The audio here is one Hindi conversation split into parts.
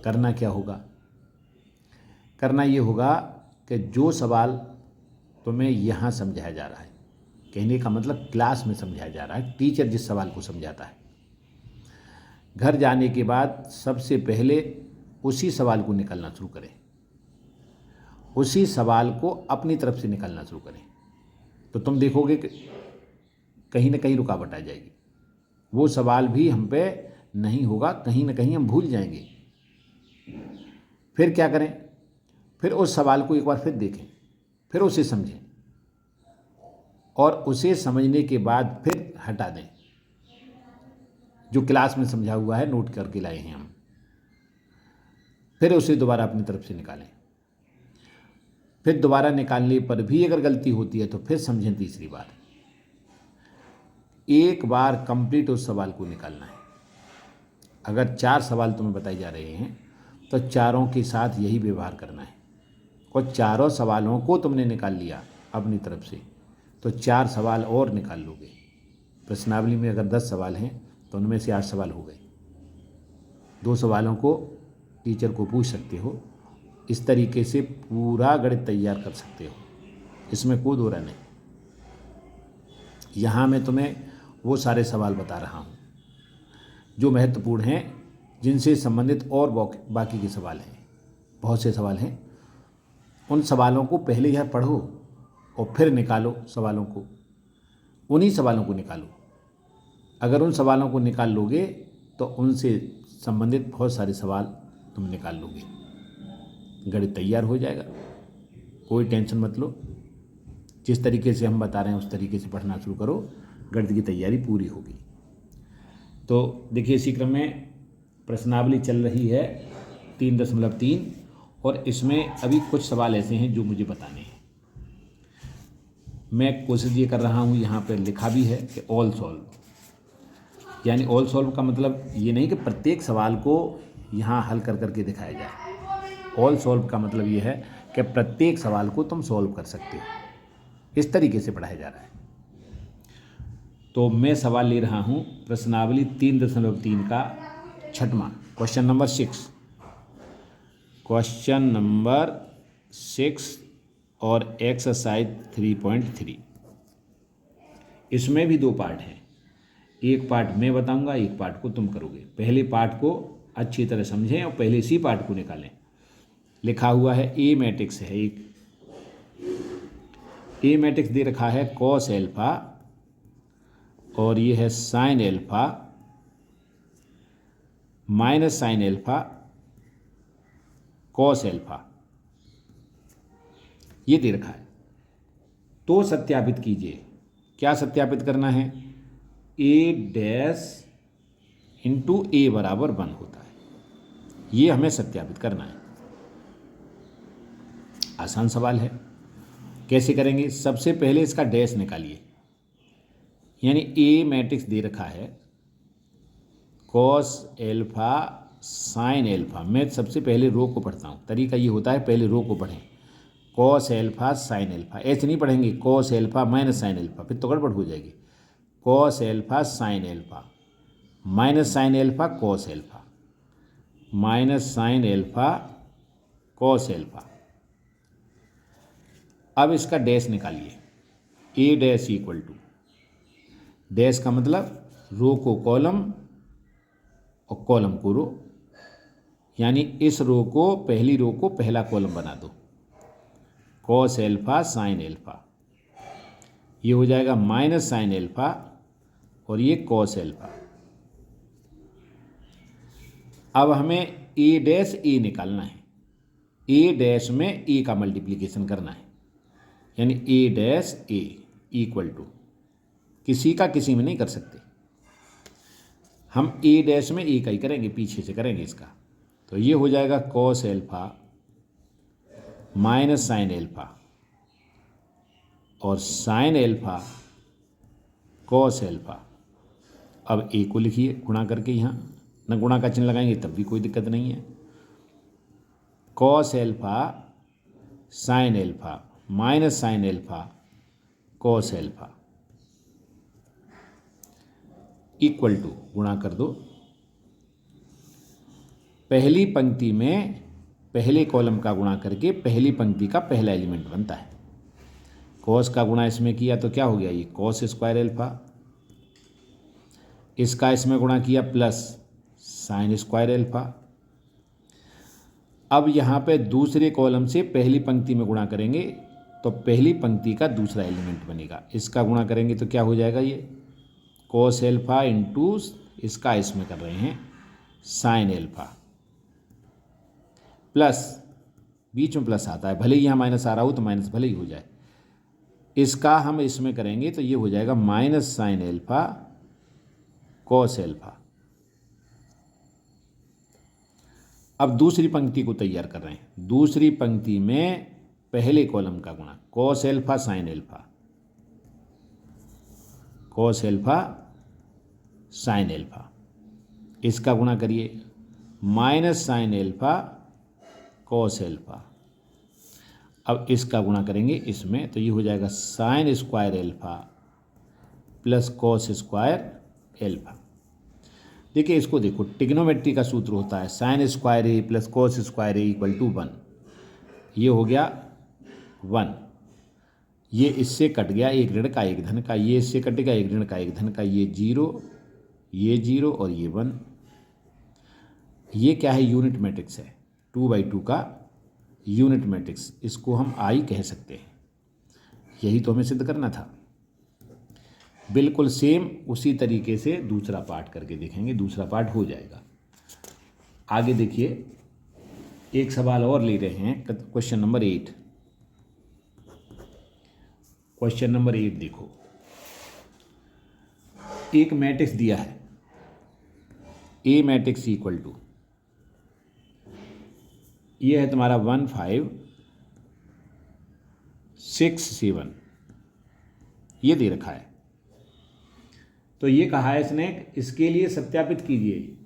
करना क्या होगा? करना ये होगा कि जो सवाल तुम्हें यहाँ समझाया जा रहा है, कहने का मतलब क्लास में समझाया जा रहा है, टीचर जिस सवाल को समझाता है, घर जाने के बाद सबसे पहले उसी सवाल को निकालना शुरू करें, उसी सवाल को अपनी तरफ से निकालना शुरू करें। तो तुम देखोगे कि कहीं ना कहीं रुकावट आ जाएगी, वो सवाल भी हम पे नहीं होगा, कहीं ना कहीं हम भूल जाएंगे। फिर क्या करें? फिर उस सवाल को एक बार फिर देखें, फिर उसे समझें, और उसे समझने के बाद फिर हटा दें। जो क्लास में समझा हुआ है, नोट करके लाए हैं हम, फिर उसे दोबारा अपनी तरफ से निकालें। फिर दोबारा निकालने पर भी अगर गलती होती है तो फिर समझें तीसरी बार। एक बार कंप्लीट उस सवाल को निकालना है। अगर 4 सवाल तुम्हें बताए जा रहे हैं तो चारों के साथ यही व्यवहार करना है, और चारों सवालों को तुमने निकाल लिया अपनी तरफ से तो 4 सवाल और निकाल लोगे। प्रश्नावली में अगर 10 सवाल हैं तो उनमें से 8 सवाल हो गए। 2 सवालों को टीचर को पूछ सकते हो। इस तरीके से पूरा गणित तैयार कर सकते हो, इसमें कोई दो राय नहीं। यहाँ मैं तुम्हें वो सारे सवाल बता रहा हूँ जो महत्वपूर्ण हैं, जिनसे संबंधित और बाकी के सवाल हैं, बहुत से सवाल हैं। उन सवालों को पहले यह पढ़ो और फिर निकालो सवालों को, उन्हीं सवालों को निकालो। अगर उन सवालों को निकाल लोगे तो उनसे संबंधित बहुत सारे सवाल तुम निकाल लोगे, गणित तैयार हो जाएगा। कोई टेंशन मत लो, जिस तरीके से हम बता रहे हैं उस तरीके से पढ़ना शुरू करो, गणित की तैयारी पूरी होगी। तो देखिए, इसी क्रम में प्रश्नावली चल रही है 3.3, और इसमें अभी कुछ सवाल ऐसे हैं जो मुझे बताने हैं। मैं कोशिश ये कर रहा हूँ, यहाँ पर लिखा भी है कि ऑल सॉल्व, यानी ऑल सॉल्व का मतलब ये नहीं कि प्रत्येक सवाल को यहाँ हल कर करके दिखाया जाए। ऑल सॉल्व का मतलब ये है कि प्रत्येक सवाल को तुम सॉल्व कर सकते हो, इस तरीके से पढ़ाया जा रहा है। तो मैं सवाल ले रहा हूँ प्रश्नावली 3.3 का 6वां, क्वेश्चन नंबर 6। क्वेश्चन नंबर 6 और एक्सरसाइज 3.3। इसमें भी 2 पार्ट हैं, एक पार्ट मैं बताऊंगा, एक पार्ट को तुम करोगे। पहले पार्ट को अच्छी तरह समझें और पहले इसी पार्ट को निकालें। लिखा हुआ है ए मैट्रिक्स है, एक ए मैट्रिक्स दे रखा है कॉस एल्फा, और ये है sign alpha minus sine alpha cos alpha, ये दे रखा है। तो सत्यापित कीजिए। क्या सत्यापित करना है? ए डैश इंटू ए बराबर 1 होता है, ये हमें सत्यापित करना है। आसान सवाल है। कैसे करेंगे? सबसे पहले इसका डैश निकालिए, यानी ए मैट्रिक्स दे रखा है कॉस एल्फा साइन एल्फा। मैं सबसे पहले रो को पढ़ता हूँ, तरीका ये होता है पहले रो को पढ़ें। कॉस एल्फा साइन एल्फा, ऐसे नहीं पढ़ेंगे cos alpha minus sine alpha, फिर तो गड़बड़ हो जाएगी। Cos alpha sine alpha minus sine alpha cos alpha minus sine alpha cos alpha. अब इसका डैश निकालिए। ए डैश इक्वल टू, डैश का मतलब रो को कॉलम और कॉलम को रो, यानी इस रो को, पहली रो को पहला कॉलम बना दो। कॉस एल्फा साइन एल्फा, ये हो जाएगा माइनस साइन एल्फा, और ये कॉस एल्फा। अब हमें ए डैश ए निकालना है। ए डैश में ए का मल्टीप्लिकेशन करना है, यानी ए डैश ए इक्वल टू, किसी का किसी में नहीं कर सकते हम, ए डैश में ए का ही करेंगे, पीछे से करेंगे इसका। तो ये हो जाएगा cos alpha minus sine alpha और साइन एल्फा कॉस एल्फा। अब ए को लिखिए गुणा करके, यहाँ न गुणा का चिन्ह लगाएंगे तब भी कोई दिक्कत नहीं है। Cos alpha sine alpha minus sine alpha cos alpha equal to, गुणा कर दो, पहली पंक्ति में पहले कॉलम का गुणा करके पहली पंक्ति का पहला एलिमेंट बनता है। कॉस का गुणा इसमें किया तो क्या हो गया, ये कॉस स्क्वायर एल्फा। इसका इसमें गुणा किया प्लस साइन स्क्वायर एल्फा। अब यहाँ पे दूसरे कॉलम से पहली पंक्ति में गुणा करेंगे तो पहली पंक्ति का दूसरा एलिमेंट बनेगा। इसका गुणा करेंगे तो क्या हो जाएगा, ये कॉस एल्फा इंटू, इसका इसमें कर रहे हैं साइन एल्फा, प्लस बीच में प्लस आता है, भले ही यहाँ माइनस आ रहा हो तो माइनस भले ही हो जाए। इसका हम इसमें करेंगे तो ये हो जाएगा minus sine alpha cos alpha. अब दूसरी पंक्ति को तैयार कर रहे हैं। दूसरी पंक्ति में पहले कॉलम का गुणा cos alpha sine alpha, cos alpha sine alpha. इसका गुणा करिए minus sine alpha cos alpha. अब इसका गुणा करेंगे इसमें तो ये हो जाएगा sine square alpha plus cos square alpha. देखिए इसको देखो, ट्रिग्नोमेट्री का सूत्र होता है sine square A plus cos square A equal to 1। ये हो गया 1, ये इससे कट गया एक ऋण का एक धन का, ये इससे कटेगा एक ऋण का एक धन का, ये 0 ये 0 और ये 1। ये क्या है, यूनिट मैट्रिक्स है, 2/2 का यूनिट मैट्रिक्स, इसको हम आई कह सकते हैं। यही तो हमें सिद्ध करना था। बिल्कुल सेम उसी तरीके से दूसरा पार्ट करके देखेंगे, दूसरा पार्ट हो जाएगा। आगे देखिए, एक सवाल और ले रहे हैं, क्वेश्चन नंबर 8। क्वेश्चन नंबर 8 देखो, एक मैट्रिक्स दिया है ए मैट्रिक्स इक्वल टू, ये है तुम्हारा 1 5 6 7, ये दे रखा है। तो ये कहा है इसने, इसके लिए सत्यापित कीजिए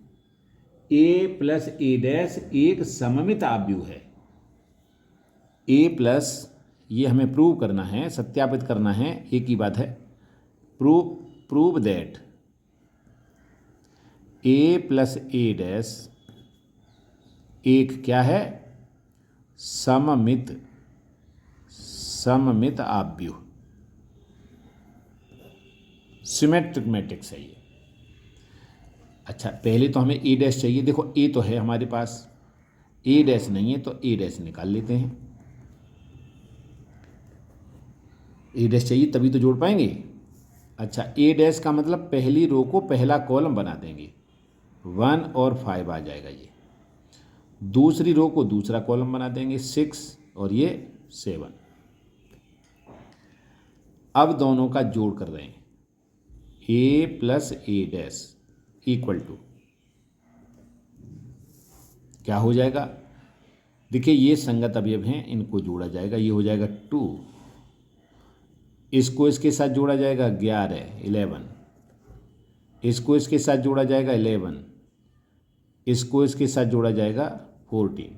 a प्लस ए डैश एक सममित आव्यूह है। a प्लस, ये हमें प्रूव करना है, सत्यापित करना है, एक ही बात है, prove that a plus A dash एक क्या है, सममित आव्यूह, सिमेट्रिक मैट्रिक्स है ये। अच्छा, पहले तो हमें ए डैश चाहिए। देखो ए तो है हमारे पास, ए डैश नहीं है तो ए डैश निकाल लेते हैं। ए डैश चाहिए तभी तो जोड़ पाएंगे। अच्छा, ए डैश का मतलब पहली रो को पहला कॉलम बना देंगे, 1 और 5 आ जाएगा ये। दूसरी रो को दूसरा कॉलम बना देंगे, 6 और ये 7। अब दोनों का जोड़ कर रहे हैं, a plus A dash equal to क्या हो जाएगा। देखिए ये संगत अवयव हैं, इनको जोड़ा जाएगा, ये हो जाएगा 2, इसको इसके साथ जोड़ा जाएगा 11 11, इसको इसके साथ जोड़ा जाएगा 11, इसको इसके साथ जोड़ा जाएगा 14।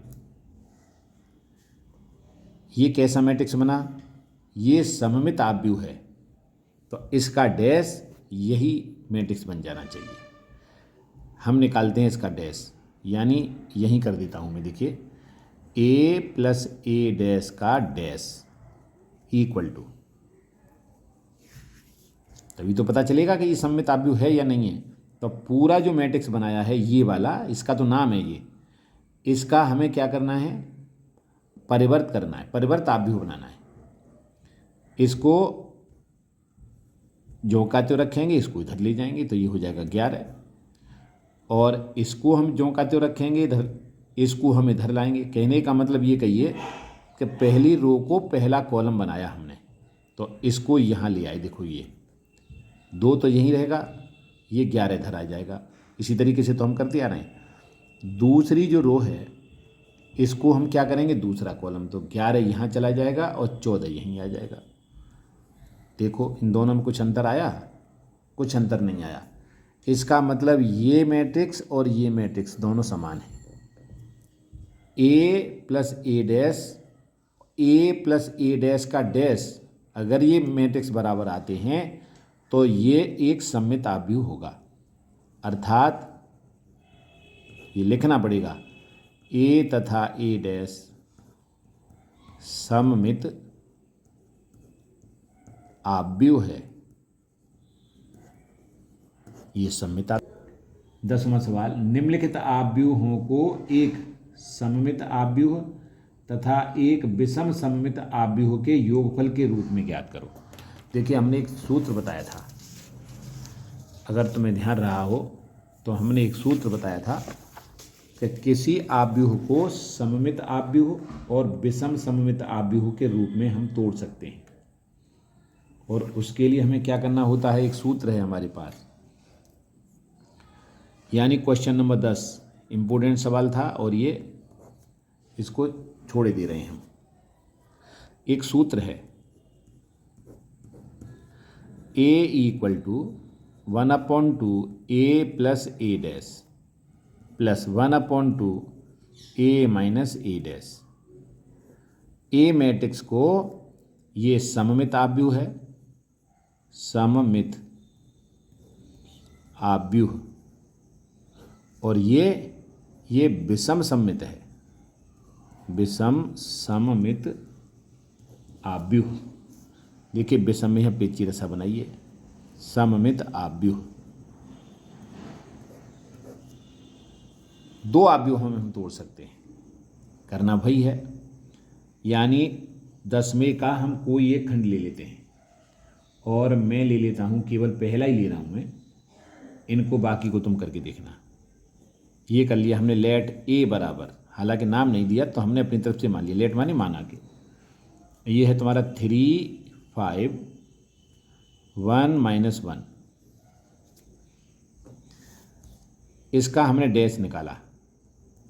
ये कैसा मैट्रिक्स बना, ये सममित आव्यूह है, तो इसका डैश यही मैट्रिक्स बन जाना चाहिए। हम निकालते हैं इसका डैश, यानी यहीं कर देता हूँ मैं। देखिए a प्लस ए डैश का डैश इक्वल टू, तभी तो पता चलेगा कि ये सममित आव्यूह है या नहीं है। तो पूरा जो मैट्रिक्स बनाया है ये वाला, इसका तो नाम है ये, इसका हमें क्या करना है, परिवर्त करना है, परिवर्त आव्यूह बनाना है। इसको जो का त्यों रखेंगे, इसको इधर ले जाएंगे तो ये हो जाएगा 11, और इसको हम जो का त्यों रखेंगे इधर, इसको हम इधर लाएंगे। कहने का मतलब ये कहिए कि पहली रो को पहला कॉलम बनाया हमने, तो इसको यहाँ ले आए। देखो ये 2 तो यहीं रहेगा, ये 11 इधर आ जाएगा। इसी तरीके से तो हम करते आ रहे हैं। दूसरी जो रो है इसको हम क्या करेंगे, दूसरा कॉलम, तो 11 यहाँ चला जाएगा और 14 यहीं आ जाएगा। देखो इन दोनों में कुछ अंतर आया, कुछ अंतर नहीं आया। इसका मतलब ये मैट्रिक्स और ये मैट्रिक्स दोनों समान हैं। a plus A dash, a plus A dash का डैश, अगर ये मैट्रिक्स बराबर आते हैं तो ये एक सममित आव्यूह होगा। अर्थात ये लिखना पड़ेगा, ए तथा ए डैश सममित आव्यूह है। ये सममित। 10वां सवाल, निम्नलिखित आव्यूहों को एक सममित आव्यूह तथा एक विषम सममित आव्यूह के योगफल के रूप में ज्ञात करो। देखिए, हमने एक सूत्र बताया था, अगर तुम्हें ध्यान रहा हो तो हमने एक सूत्र बताया था कि किसी आव्यूह को सममित आव्यूह और विषम सममित आव्यूह के रूप में हम तोड़ सकते हैं। और उसके लिए हमें क्या करना होता है, एक सूत्र है हमारे पास। यानी क्वेश्चन नंबर 10 इम्पोर्टेंट सवाल था और ये इसको छोड़े दे रहे हैं हम। एक सूत्र है a equal to 1/2 a plus a dash plus 1/2 a minus a dash. A matrix को ये सममित आव्यूह है, सममित आव्यूह, और ये विषम सममित है, विषम सममित आव्यूह। देखिए, विषम में यहाँ पेची रेखा बनाइए, सममित आव्यूह। दो आव्यूहों में हम तोड़ सकते हैं, करना वही है। यानी 10वें का हम कोई एक खंड ले लेते हैं और मैं ले लेता हूँ, केवल पहला ही ले रहा हूँ मैं, इनको बाकी को तुम करके देखना। ये कर लिया हमने, लेट ए बराबर, हालांकि नाम नहीं दिया तो हमने अपनी तरफ से मान लिया, लेट माने माना के। ये है तुम्हारा 3, 5, 1 - 1। इसका हमने डैश निकाला,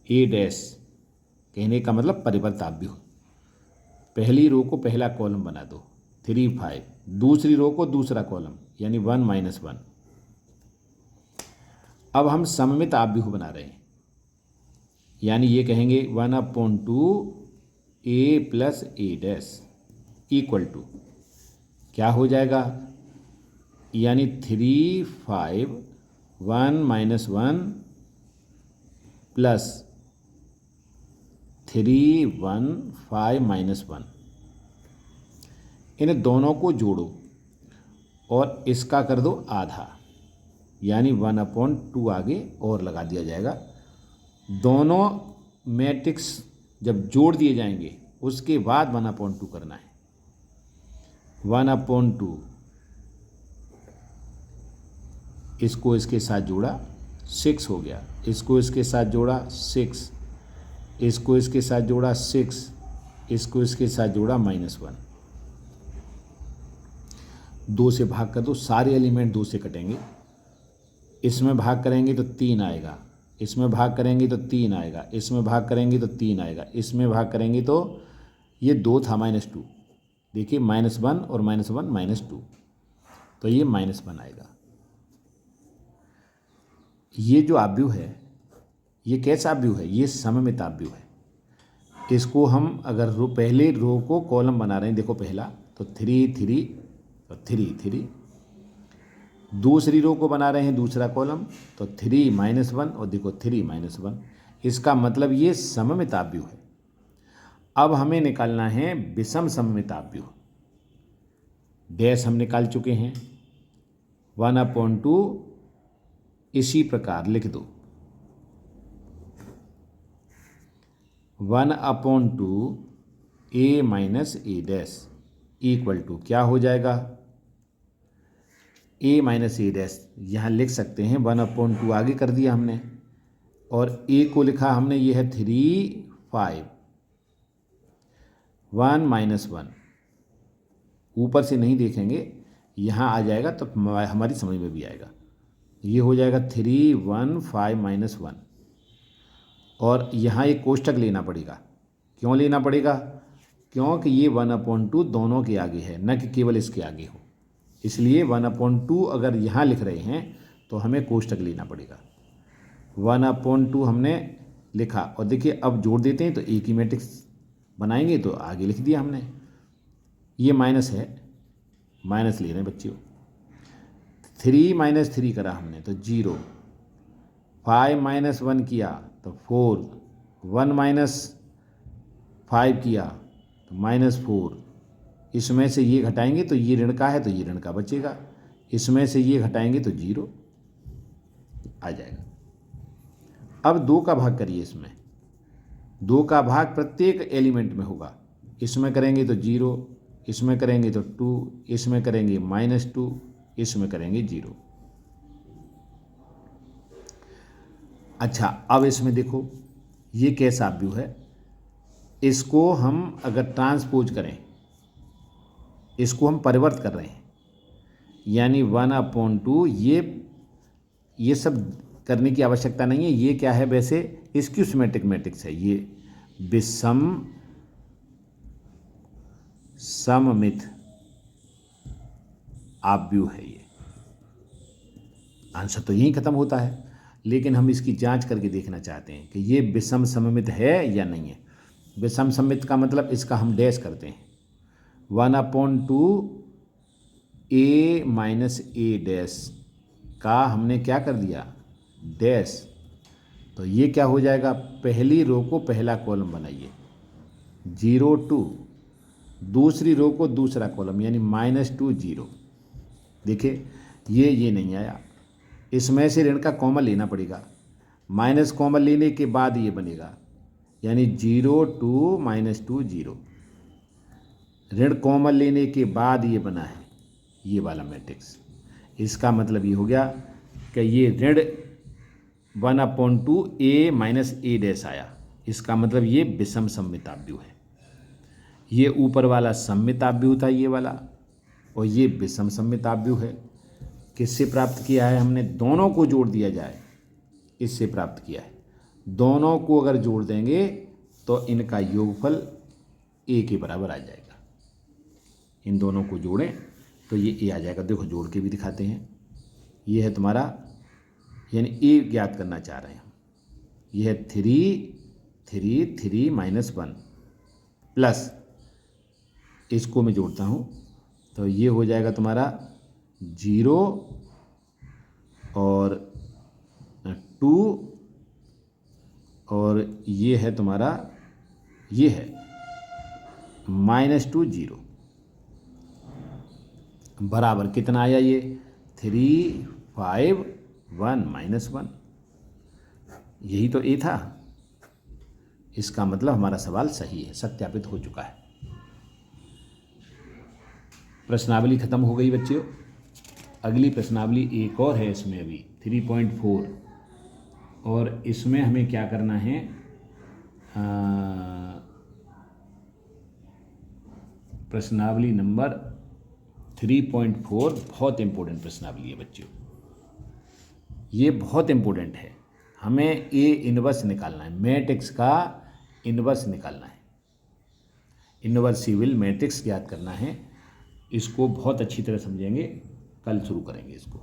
ए डैश कहने का मतलब परिवर्त आव्यूह। पहली रो को पहला कॉलम बना दो, 3, 5, दूसरी रो को दूसरा कॉलम यानी 1 - 1। अब हम सममित आव्यूह बना रहे हैं, यानी ये कहेंगे 1/2 a plus a dash equal to क्या हो जाएगा, यानी 3, 5, 1 - 1 प्लस 3, 1, 5 - 1। इन दोनों को जोड़ो और इसका कर दो आधा, यानी 1/2 आगे और लगा दिया जाएगा। दोनों मैट्रिक्स जब जोड़ दिए जाएंगे उसके बाद 1/2 करना है। 1/2 इसको इसके साथ जोड़ा 6 हो गया, इसको इसके साथ जोड़ा 6, इसको इसके साथ जोड़ा 6, इसको इसके साथ जोड़ा -1। 2 से भाग कर दो, सारे एलिमेंट 2 से कटेंगे। इसमें भाग करेंगे तो 3 आएगा, इसमें भाग करेंगे तो 3 आएगा, इसमें भाग करेंगे तो 3 आएगा, इसमें भाग करेंगे तो ये 2 था -2। देखिए, -1 और -1 -2, तो ये -1 आएगा। ये जो आव्यूह है ये कैसा आव्यूह है, ये सममित आव्यूह है। इसको हम अगर पहले रो को कॉलम बना रहे हैं, देखो पहला तो 3, 3 और 3, 3। दूसरी रो को बना रहे हैं दूसरा कॉलम तो 3 - 1 और देखो 3 - 1। इसका मतलब ये सममित आव्यूह है। अब हमें निकालना है विषम सममित आव्यूह। डैश हम निकाल चुके हैं, 1/2 इसी प्रकार लिख दो, 1/2 a minus a dash equal to क्या हो जाएगा, a माइनस a डैश यहाँ लिख सकते हैं, 1/2 आगे कर दिया हमने और a को लिखा हमने, ये है 3, 5, 1 - 1। ऊपर से नहीं देखेंगे, यहाँ आ जाएगा तो हमारी समझ में भी आएगा। ये हो जाएगा 3, 1, 5 - 1। और यहाँ एक कोष्ठक लेना पड़ेगा। क्यों लेना पड़ेगा, क्योंकि ये 1/2 दोनों के आगे है, न कि केवल इसके आगे हो। इसलिए 1/2 अगर यहाँ लिख रहे हैं तो हमें कोष्ठक लेना पड़ेगा। 1/2 हमने लिखा और देखिए अब जोड़ देते हैं तो एक ही मैट्रिक्स बनाएंगे, तो आगे लिख दिया हमने। ये माइनस है, माइनस ले रहे हैं बच्चों। 3 - 3 करा हमने तो 0, 5 - 1 किया तो 4, 1 माइनस 5 किया तो -4, इसमें से ये घटाएंगे तो ये ऋण का है तो ये ऋण का बचेगा, इसमें से ये घटाएंगे तो 0 आ जाएगा। अब 2 का भाग करिए, इसमें 2 का भाग प्रत्येक एलिमेंट में होगा। इसमें करेंगे तो 0, इसमें करेंगे तो 2, इसमें करेंगे -2, इसमें करेंगे 0। अच्छा, अब इसमें देखो ये कैसा व्यू है, इसको हम अगर ट्रांसपोज करें, इसको हम परिवर्त कर रहे हैं, यानी 1/2। ये सब करने की आवश्यकता नहीं है। ये क्या है, वैसे इसकी सिमेट्रिक मैट्रिक्स है, ये विषम सममित आव्यूह है। ये आंसर तो यहीं खत्म होता है, लेकिन हम इसकी जांच करके देखना चाहते हैं कि ये विषम सममित है या नहीं है। विषम सममित का मतलब इसका हम डैश करते हैं, 1/2 a माइनस ए डैश का हमने क्या कर दिया, डैश। तो ये क्या हो जाएगा, पहली रो को पहला कॉलम बनाइए, 0 2, दूसरी रो को दूसरा कॉलम यानी -2 0। देखिए ये नहीं आया, इसमें से ऋण का कॉमन लेना पड़ेगा, माइनस कॉमन लेने के बाद ये बनेगा, यानी 0 2 -2 0। ऋण कॉमन लेने के बाद ये बना है ये वाला मैट्रिक्स। इसका मतलब ये हो गया कि ये ऋण 1/2 a माइनस ए डैश आया। इसका मतलब ये विषम सममिताव्यूह है। ये ऊपर वाला सममिताव्यूह था ये वाला, और ये विषम सममिताव्यूह है। किससे प्राप्त किया है हमने, दोनों को जोड़ दिया जाए, इससे प्राप्त किया है। दोनों को अगर जोड़ देंगे तो इनका योगफल a के बराबर आ जाएगा। इन दोनों को जोड़ें तो ये a आ जाएगा। देखो जोड़ के भी दिखाते हैं। ये है तुम्हारा, यानी a ज्ञात करना चाह रहे हैं हम। ये है 3 -1 प्लस, इसको मैं जोड़ता हूँ तो ये हो जाएगा तुम्हारा 0 और 2, और ये है तुम्हारा, ये है -2 0 बराबर कितना आया, ये 3 5 1 -1। यही तो ए था। इसका मतलब हमारा सवाल सही है, सत्यापित हो चुका है। प्रश्नावली खत्म हो गई बच्चों। अगली प्रश्नावली एक और है, इसमें अभी 3.4, और इसमें हमें क्या करना है, प्रश्नावली नंबर 3.4 बहुत इम्पोर्टेंट प्रश्नावली है बच्चों। ये बहुत इम्पोर्टेंट है। हमें ए इनवर्स निकालना है, मैट्रिक्स का इनवर्स निकालना है, इनवर्सिबल मैट्रिक्स ज्ञात करना है। इसको बहुत अच्छी तरह समझेंगे, कल शुरू करेंगे इसको।